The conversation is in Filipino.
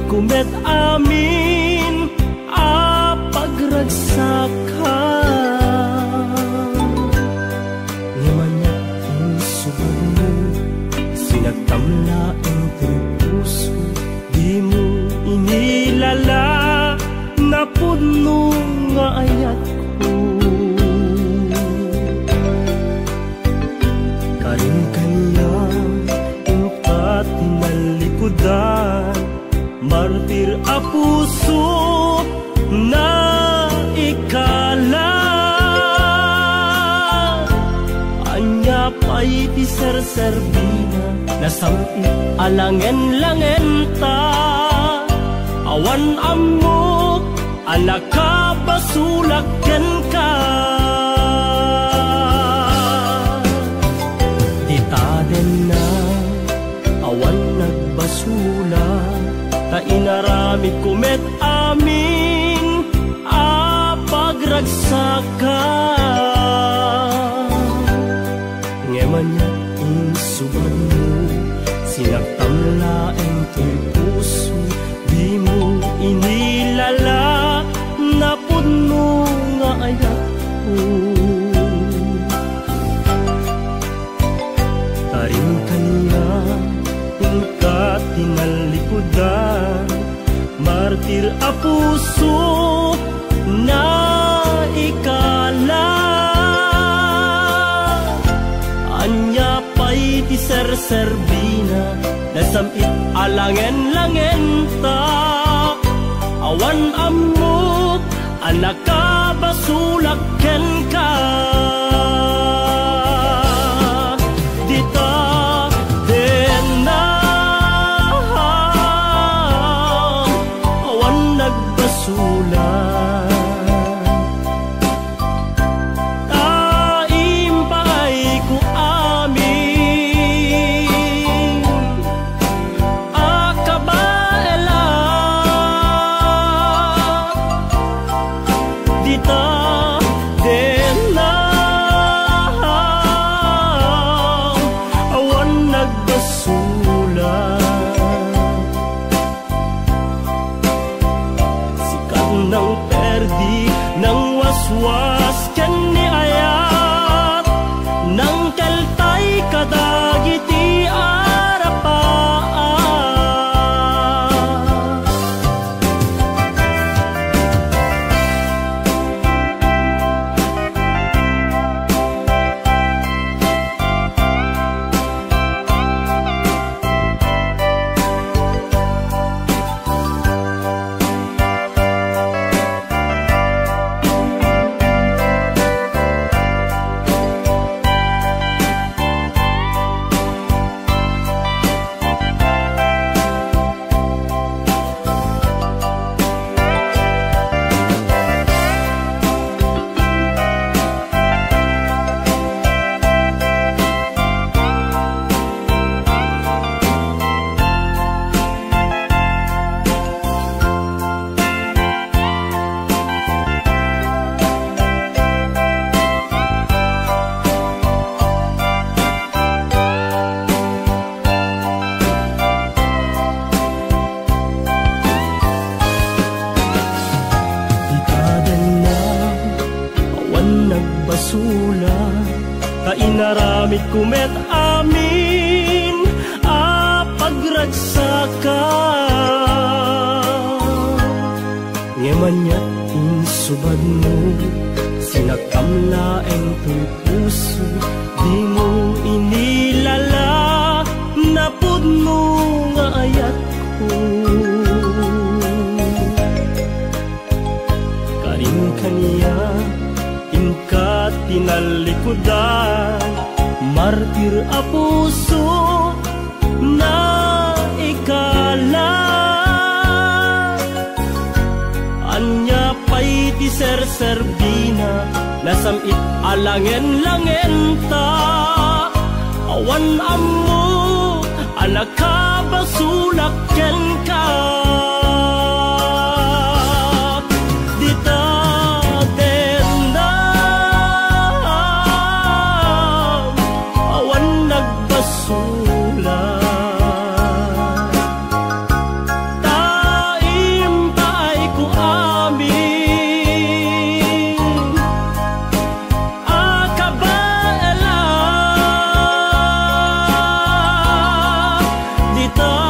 kumet amin a pagragsakan. Ngamanya insubad mo, sinagtamla ang puso, di mo inilala na puno nga ayat ko. Karin kanya ingkat tinalikudan, martir a puso na ikala. Anya pa'y di serserbina, nasamit alangen-langen ta. Awan amok, anak ka basulaken ka. Dita din na, awan nagbasula, ta inarami kumet amin a pagragsaka. Ngemanya insubad mo, sinagtamla ang tuy puso, di mo inilala na puno nga ayat ko. Tarin kanya ingkat tinalikudan, martir a puso na ikala. Anya pa'y di serserbina, nasamit alangen-langen ta. Awan amok, anak ka basulaken ka. Dita din na, awan nagbasulan. Taimpay ko amin akabaela. Dita din na, awan nagbasulan. Sikat ng perdi ng waswas ken ni ayat, nang keltay kadagiti arapaan. Nagbasula, kainaramid kumet amin a pagragsaka. Ngemanya insubad mo, sinagkamla ang tuy puso, di mo inilala na puno nga ayat ko. Karin kaniya ingkat tinalikudan, martir a puso na ikala. Anya pa'y di serserbina, nasamit alangen-langen ta. Awan ammo, anak ka basulaken ka. Dita din na, awan nagbasulan. ta